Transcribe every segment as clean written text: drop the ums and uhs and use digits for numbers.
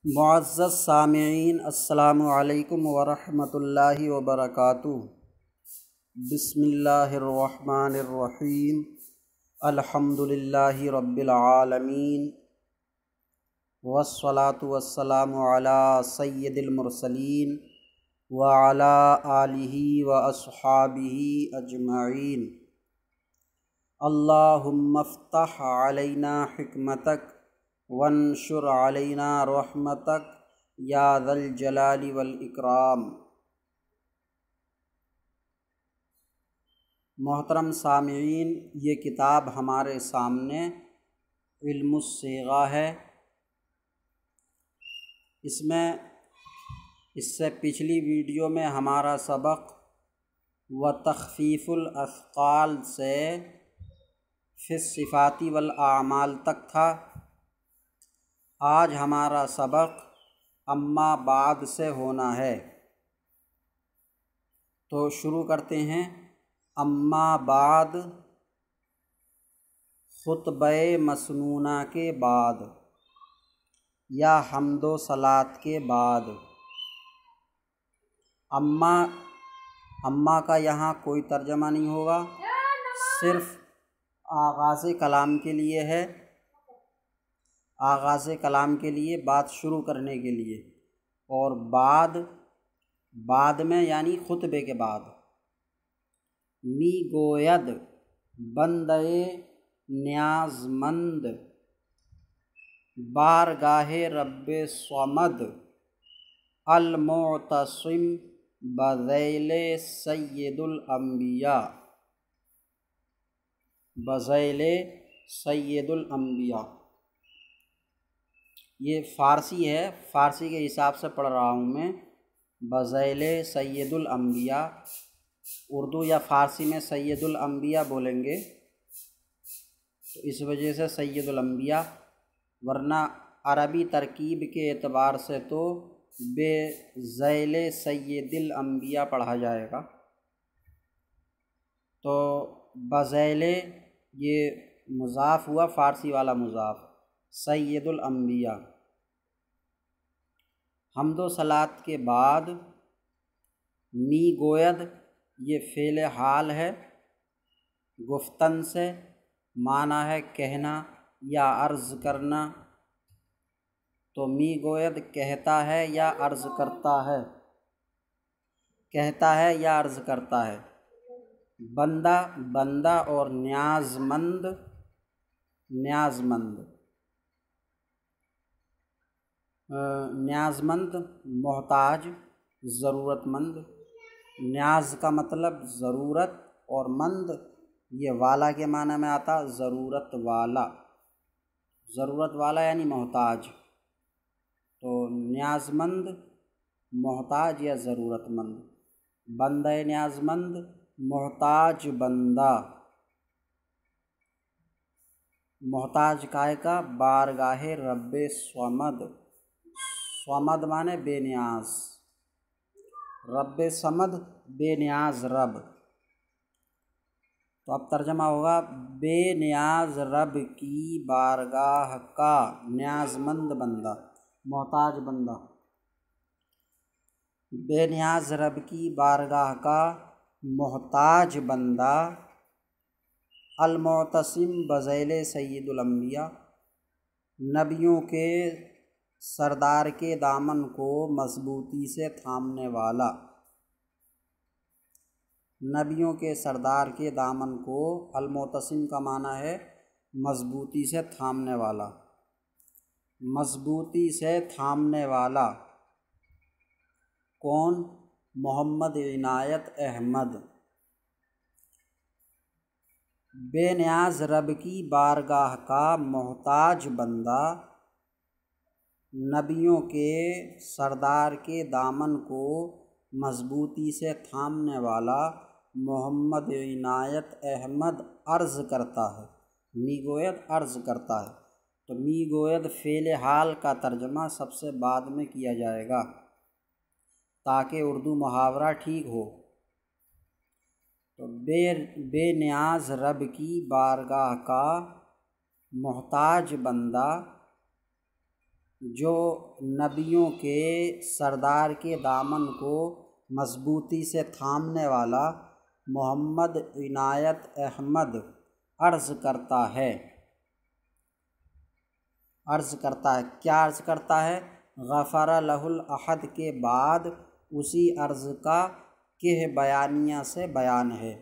معزز سامعین، السلام علیکم ورحمۃ اللہ وبرکاتہ۔ بسم اللہ الرحمن الرحیم۔ الحمد للہ رب العالمین، والصلاة والسلام علی سید المرسلین وعلی آلہ واصحابہ اجمعین۔ اللہم افتح علینا حکمتک وانشر علینا رحمتک یا ذا الجلال والاکرام۔ محترم سامعین، یہ کتاب ہمارے سامنے علم الصیغہ ہے۔ اس سے پچھلی ویڈیو میں ہمارا سبق وتخفیف الاثقال سے فی الصفات والاعمال تک تھا۔ آج ہمارا سبق اما بعد سے ہونا ہے، تو شروع کرتے ہیں۔ اما بعد، خطبہ مسنونہ کے بعد یا حمد و صلات کے بعد۔ اما کا یہاں کوئی ترجمہ نہیں ہوگا، صرف آغاز کلام کے لیے ہے، آغاز کلام کے لیے، بات شروع کرنے کے لیے۔ اور بعد میں یعنی خطبے کے بعد۔ می گوید، بندے نیاز مند، بارگاہ رب صمد، المعتصم بذیل سید الانبیاء، بذیل سید الانبیاء۔ یہ فارسی ہے، فارسی کے حساب سے پڑھ رہا ہوں میں، بذیل سید الانبیاء۔ اردو یا فارسی میں سید الانبیاء بولیں گے، تو اس وجہ سے سید الانبیاء، ورنہ عربی ترکیب کے اعتبار سے تو بے ذیل سید الانبیاء پڑھا جائے گا۔ تو بذیل یہ مضاف ہوا، فارسی والا مضاف، سید الانبیاء۔ حمد و صلات کے بعد می گوید، یہ فعل حال ہے، گفتن سے، معنی ہے کہنا یا عرض کرنا۔ تو می گوید کہتا ہے یا عرض کرتا ہے، کہتا ہے یا عرض کرتا ہے۔ بندہ اور نیاز مند، نیاز مند محتاج، ضرورت مند۔ نیاز کا مطلب ضرورت، اور مند یہ والا کے معنی میں آتا، ضرورت والا، ضرورت والا یعنی محتاج۔ تو نیاز مند، محتاج یا ضرورت مند۔ بندہ نیاز مند، محتاج بندہ۔ محتاج کائے کا؟ بارگاہ رب صمد۔ صمد مانے بے نیاز، رب صمد بے نیاز رب۔ تو اب ترجمہ ہوگا، بے نیاز رب کی بارگاہ کا نیاز مند بندہ، محتاج بندہ۔ بے نیاز رب کی بارگاہ کا محتاج بندہ، المعتصم بذیل سید الانبیاء، نبیوں کے سردار کے دامن کو مضبوطی سے تھامنے والا۔ نبیوں کے سردار کے دامن کو، المعتصم کا معنی ہے مضبوطی سے تھامنے والا، مضبوطی سے تھامنے والا۔ کون؟ محمد عنایت احمد۔ بے نیاز رب کی بارگاہ کا محتاج بندہ، نبیوں کے سردار کے دامن کو مضبوطی سے تھامنے والا محمد عنایت احمد عرض کرتا ہے۔ می گوید عرض کرتا ہے، تو می گوید فعل حال کا ترجمہ سب سے بعد میں کیا جائے گا تاکہ اردو محاورہ ٹھیک ہو۔ تو بے نیاز رب کی بارگاہ کا محتاج بندہ، جو نبیوں کے سردار کے دامن کو مضبوطی سے تھامنے والا محمد عنایت احمد عرض کرتا ہے کیا عرض کرتا ہے؟ غفر لہ الاحد کے بعد اسی عرض کا کہ بیانیہ سے بیان ہے۔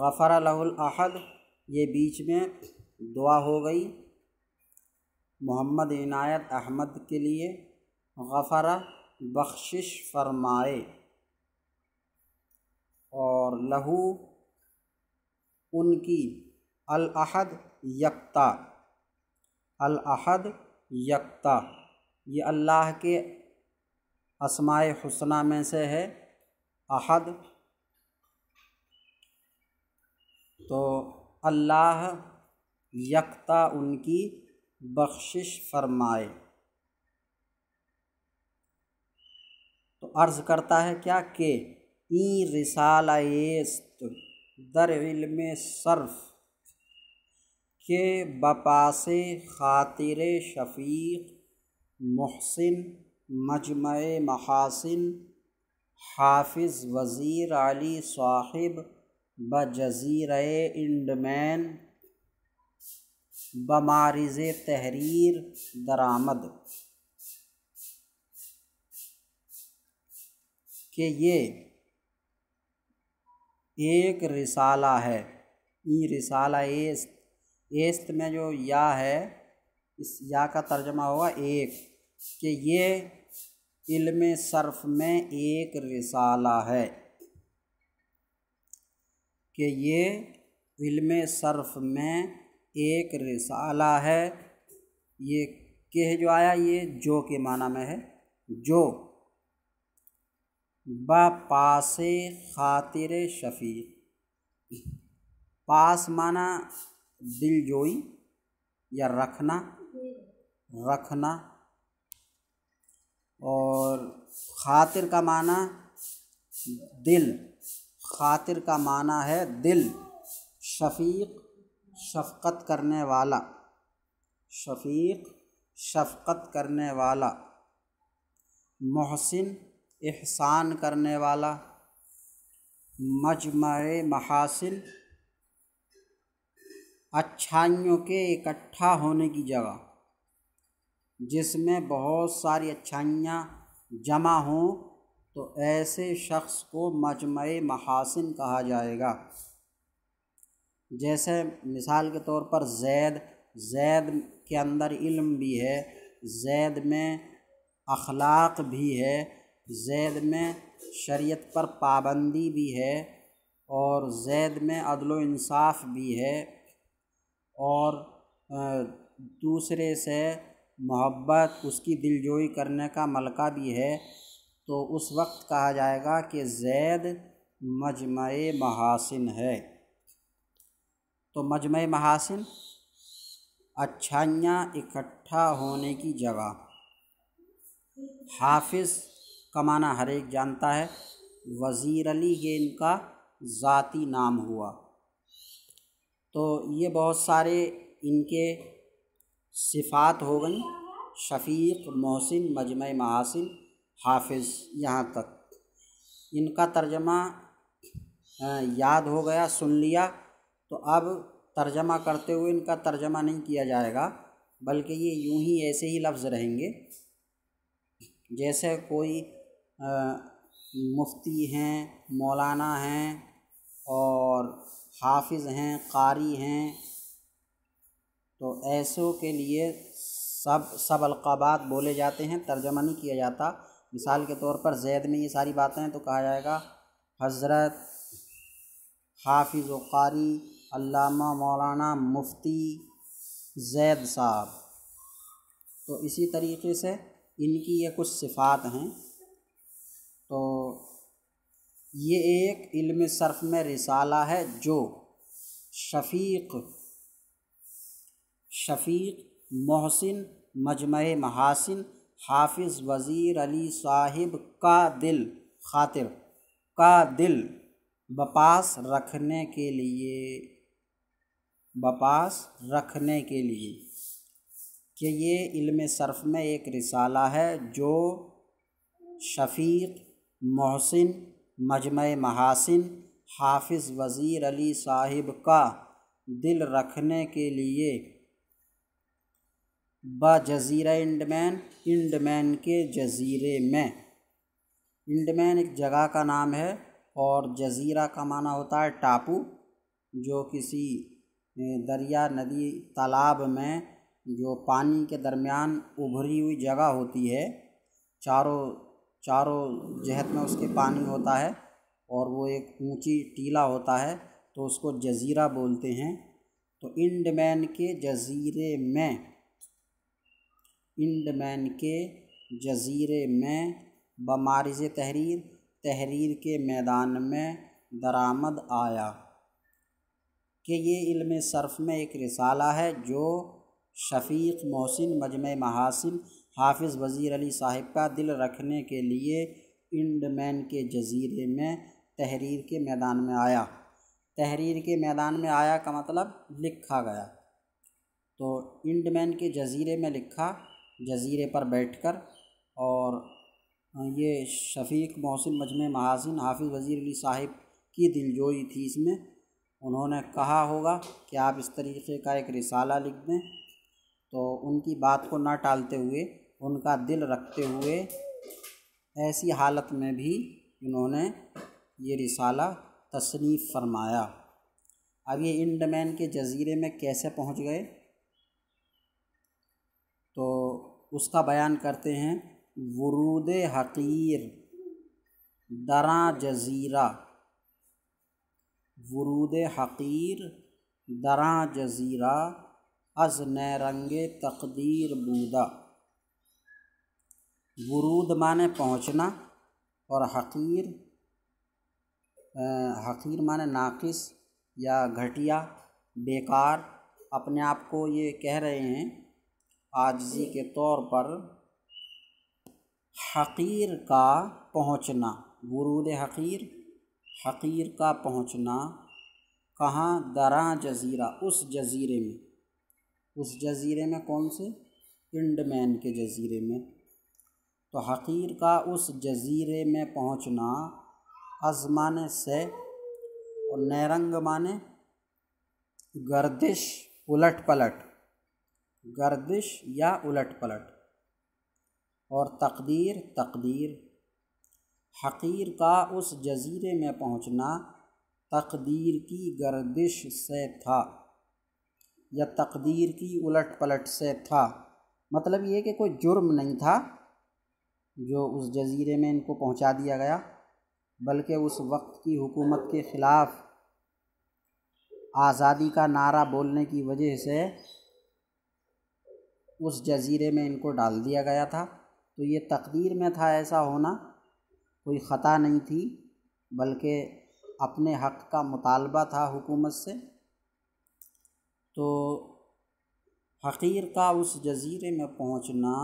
غفر لہ الاحد یہ بیچ میں دعا ہو گئی محمد عنایت احمد کے لیے، غفر بخشش فرمائے، اور لہو ان کی، الاحد یکتا، الاحد یکتا یہ اللہ کے اسماء حسنی میں سے ہے احد، تو اللہ یکتا ان کی بخشش فرمائے۔ تو عرض کرتا ہے کیا کہ این رسالہ ایست در علم صرف کہ بپاس خاطر شفیق محسن مجمع محاسن حافظ وزیر علی صاحب بجزیرہ انڈمین بمارز تحریر درآمد، کہ یہ ایک رسالہ ہے، یہ رسالہ ایست میں جو یا ہے اس یا کا ترجمہ ہوا ایک، کہ یہ علم صرف میں ایک رسالہ ہے، کہ یہ علم صرف میں ایک رسالہ ہے۔ یہ کہ جو آیا یہ جو کے معنی میں ہے، جو با پاس خاطر شفیق، پاس معنی دل جوئی یا رکھنا، اور خاطر کا معنی دل، خاطر کا معنی ہے دل، شفیق شفقت کرنے والا، شفیق شفقت کرنے والا، محسن احسان کرنے والا، مجمع محاسن اچھائیوں کے اکٹھا ہونے کی جگہ، جس میں بہت ساری اچھائیاں جمع ہوں تو ایسے شخص کو مجمع محاسن کہا جائے گا۔ جیسے مثال کے طور پر زید کے اندر علم بھی ہے، زید میں اخلاق بھی ہے، زید میں شریعت پر پابندی بھی ہے، اور زید میں عدل و انصاف بھی ہے، اور دوسرے سے محبت، اس کی دلجوئی کرنے کا ملکہ بھی ہے، تو اس وقت کہا جائے گا کہ زید مجمع محاسن ہے۔ تو مجمع محاسن اچھائیاں اکٹھا ہونے کی جگہ۔ حافظ کا معنی ہر ایک جانتا ہے، وزیر علی یہ ان کا ذاتی نام ہوا۔ تو یہ بہت سارے ان کے صفات ہو گئیں، شفیق، محسن، مجمع محاسن، حافظ، یہاں تک ان کا ترجمہ یاد ہو گیا، سن لیا، تو اب ترجمہ کرتے ہوئے ان کا ترجمہ نہیں کیا جائے گا، بلکہ یہ یوں ہی ایسے ہی لفظ رہیں گے۔ جیسے کوئی مفتی ہیں، مولانا ہیں، اور حافظ ہیں، قاری ہیں، تو ایسوں کے لیے سب القابات بولے جاتے ہیں، ترجمہ نہیں کیا جاتا۔ مثال کے طور پر زید میں یہ ساری باتیں ہیں تو کہا جائے گا حضرت، حافظ و قاری، علامہ، مولانا، مفتی زید صاحب۔ تو اسی طریقے سے ان کی یہ کچھ صفات ہیں۔ تو یہ ایک علم صرف میں رسالہ ہے جو شفیق، محسن، مجمع محاسن، حافظ وزیر علی صاحب کا دل، خاطر کا دل بپاس رکھنے کے لیے، کہ یہ علم صرف میں ایک رسالہ ہے جو شفیق محسن مجمع محاسن حافظ وزیر علی صاحب کا دل رکھنے کے لیے بجزیرہ انڈمین کے جزیرے میں، انڈمین ایک جگہ کا نام ہے اور جزیرہ کا معنی ہوتا ہے ٹاپو، جو کسی دریا ندی تالاب میں جو پانی کے درمیان ابھری ہوئی جگہ ہوتی ہے، چاروں جہت میں اس کے پانی ہوتا ہے اور وہ ایک اونچی ٹیلا ہوتا ہے تو اس کو جزیرہ بولتے ہیں۔ تو انڈمین کے جزیرے میں بمارز تحریر کے میدان میں درآمد آیا کہ یہ علم صرف میں ایک رسالہ ہے جو شفیق محسن مجمع محاسن حافظ وزیر علی صاحب کا دل رکھنے کے لیے انڈمین کے جزیرے میں تحریر کے میدان میں آیا۔ تحریر کے میدان میں آیا کا مطلب لکھا گیا، تو انڈمین کے جزیرے میں لکھا، جزیرے پر بیٹھ کر۔ اور یہ شفیق محسن مجمع محاسن حافظ وزیر علی صاحب کی دلجوئی تھی اس میں، انہوں نے کہا ہوگا کہ آپ اس طریقے کا ایک رسالہ لکھ دیں، تو ان کی بات کو نہ ٹالتے ہوئے، ان کا دل رکھتے ہوئے، ایسی حالت میں بھی انہوں نے یہ رسالہ تصنیف فرمایا۔ اب یہ انڈمین کے جزیرے میں کیسے پہنچ گئے تو اس کا بیان کرتے ہیں۔ ورود حقیر دراں جزیرہ، ورود حقیر دراں جزیرہ از نیرنگ تقدیر بودا۔ ورود مانے پہنچنا اور حقیر مانے ناقص یا گھٹیا، بیکار، اپنے آپ کو یہ کہہ رہے ہیں عاجزی کے طور پر۔ حقیر کا پہنچنا، ورود حقیر کا پہنچنا کہاں؟ دراں جزیرہ، اس جزیرے میں کون سے؟ انڈمین کے جزیرے میں۔ تو حقیر کا اس جزیرے میں پہنچنا، از مانے سے اور نیرنگ مانے گردش، الٹ پلٹ، گردش یا الٹ پلٹ، اور تقدیر، حقیر کا اس جزیرے میں پہنچنا تقدیر کی گردش سے تھا یا تقدیر کی الٹ پلٹ سے تھا۔ مطلب یہ کہ کوئی جرم نہیں تھا جو اس جزیرے میں ان کو پہنچا دیا گیا، بلکہ اس وقت کی حکومت کے خلاف آزادی کا نعرہ بولنے کی وجہ سے اس جزیرے میں ان کو ڈال دیا گیا تھا۔ تو یہ تقدیر میں تھا ایسا ہونا، کوئی خطا نہیں تھی، بلکہ اپنے حق کا مطالبہ تھا حکومت سے۔ تو حقیر کا اس جزیرے میں پہنچنا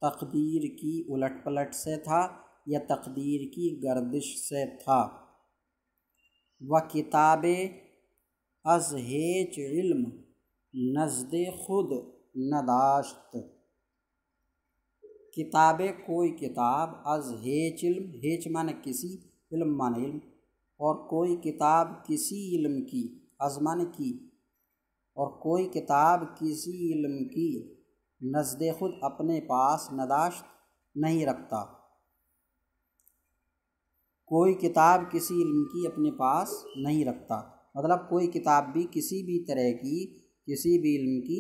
تقدیر کی الٹ پلٹ سے تھا یا تقدیر کی گردش سے تھا۔ و کتاب از ہیچ علم نزد خود نداشت، کتاب کوئی کتاب، از ہیچ علم، ہیچ مانے کسی، علم مانے علم، اور کوئی کتاب کسی علم کی، از مانے کی، اور کوئی کتاب کسی علم کی، نزد خود اپنے پاس، نداشت نہیں رکھتا، کوئی کتاب کسی علم کی اپنے پاس نہیں رکھتا، مطلب کوئی کتاب بھی کسی بھی طرح کی، کسی بھی علم کی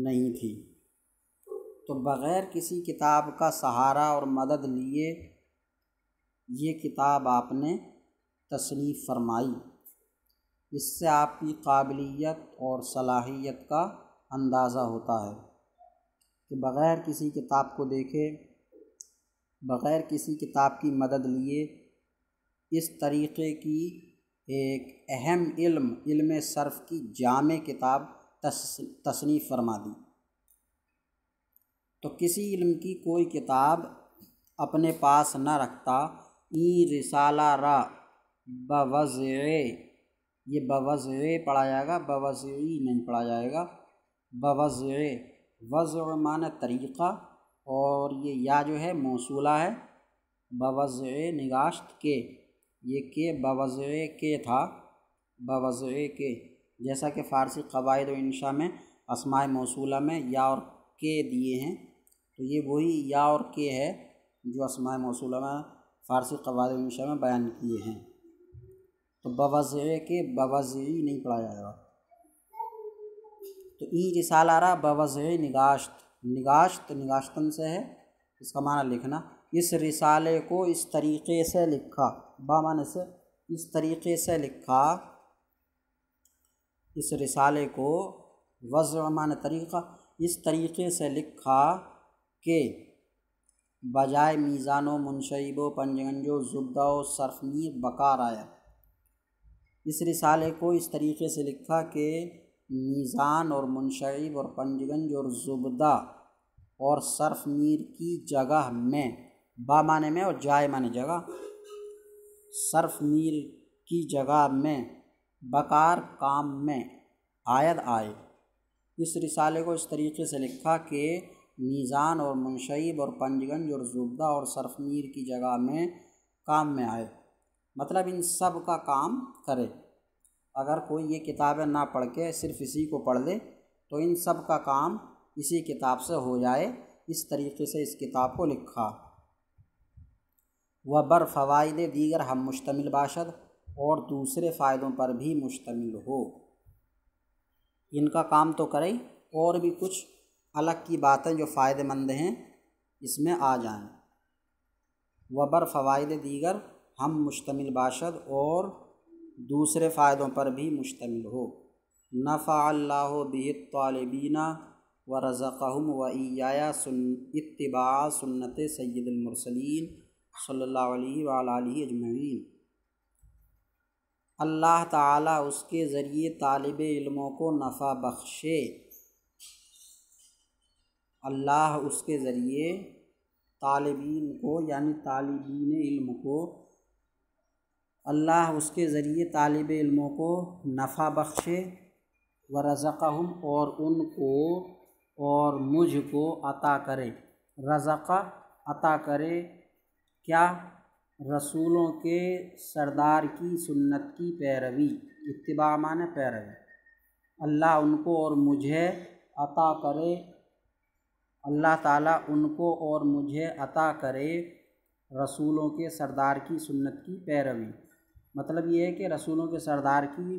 نہیں تھی۔ تو بغیر کسی کتاب کا سہارا اور مدد لیے یہ کتاب آپ نے تصنیف فرمائی۔ اس سے آپ کی قابلیت اور صلاحیت کا اندازہ ہوتا ہے کہ بغیر کسی کتاب کو دیکھے، بغیر کسی کتاب کی مدد لیے اس طریقے کی ایک اہم علم صرف کی جامع کتاب تصنیف فرما دی۔ تو کسی علم کی کوئی کتاب اپنے پاس نہ رکھتا، این رسالہ را بوضع، یہ بوضع پڑھا جائے گا، بوضعی نہیں پڑھا جائے گا، بوضع وضع معنی طریقہ، اور یہ یا جو ہے موصولہ ہے، بوضع نگاشت کے، یہ کہ بوضع کے تھا، بوضع کے، جیسا کہ فارسی قواعد و انشاء میں اسماء موصولہ میں یا اور کے دیے ہیں، تو یہ وہی یا اور کے ہے جو اسماء موصولہ میں فارسی قواعد و انشاء میں بیان کیے ہیں۔ تو بوضع کے بوضعی نہیں پڑھا جائے گا۔ تو رسالہ آ رہا بوضع نگاشت، نگاشت نگاشتن سے ہے، اس کا معنی لکھنا۔ اس رسالے کو اس طریقے سے لکھا، با معنی سے اس طریقے سے لکھا، اس رسالے کو وضع معنی طریقہ، اس طریقے سے لکھا کہ بجائے میزان و منشعب و پنجگنج و زبدہ و صرف میر بکار آیا۔ اس رسالے کو اس طریقے سے لکھا کہ میزان اور منشعب اور پنجگنج اور زبدہ اور صرف میر کی جگہ میں، با معنی میں اور جائے معنی جگہ، صرف میر کی جگہ میں، بکار کام میں، آید آئے۔ اس رسالے کو اس طریقے سے لکھا کہ میزان اور منشعب اور پنجگنج اور زبدہ اور صرف میر کی جگہ میں کام میں آئے، مطلب ان سب کا کام کرے۔ اگر کوئی یہ کتابیں نہ پڑھ کے صرف اسی کو پڑھ لے تو ان سب کا کام اسی کتاب سے ہو جائے، اس طریقے سے اس کتاب کو لکھا۔ و بر فوائد دیگر ہم مشتمل باشد، اور دوسرے فائدوں پر بھی مشتمل ہو۔ ان کا کام تو کرے اور بھی کچھ الگ کی باتیں جو فائدہ مند ہیں اس میں آ جائیں۔ و بر فوائد دیگر ہم مشتمل باشد، اور دوسرے فائدوں پر بھی مشتمل ہو۔ نفع اللہ بہ الطالبین ورزقہم وإیایا اتباع سنت سید المرسلین صلی اللہ علیہ وآلہ آلہ اجمعین۔ اللہ تعالیٰ اس کے ذریعے طالب علموں کو نفع بخشے، اللہ اس کے ذریعے طالبین کو یعنی طالبین علم کو، اللہ اس کے ذریعے طالب علموں کو نفع بخشے، ورزقہم اور ان کو اور مجھ کو عطا کرے، رزق عطا کرے کیا؟ رسولوں کے سردار کی سنت کی پیروی، اتباع معنی پیروی، اللہ ان کو اور مجھے عطا کرے، اللہ تعالیٰ ان کو اور مجھے عطا کرے رسولوں کے سردار کی سنت کی پیروی۔ مطلب یہ ہے کہ رسولوں کے سردار کی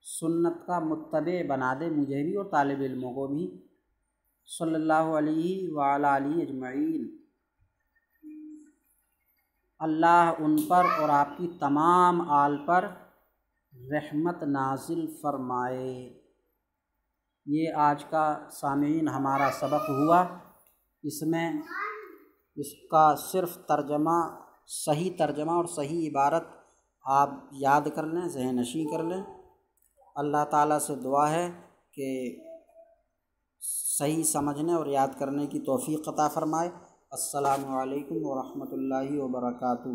سنت کا متبع بنا دے مجھے بھی اور طالب علموں کو بھی، صلی اللہ علیہ وعلی آلہ اجمعین۔ اللہ ان پر اور آپ کی تمام آل پر رحمت نازل فرمائے۔ یہ آج کا سامعین ہمارا سبق ہوا، اس میں اس کا صرف ترجمہ، صحیح ترجمہ اور صحیح عبارت آپ یاد کر لیں، ذہن نشیں کر لیں۔ اللہ تعالیٰ سے دعا ہے کہ صحیح سمجھنے اور یاد کرنے کی توفیق عطا فرمائے۔ السلام علیکم ورحمۃ اللہ وبرکاتہ۔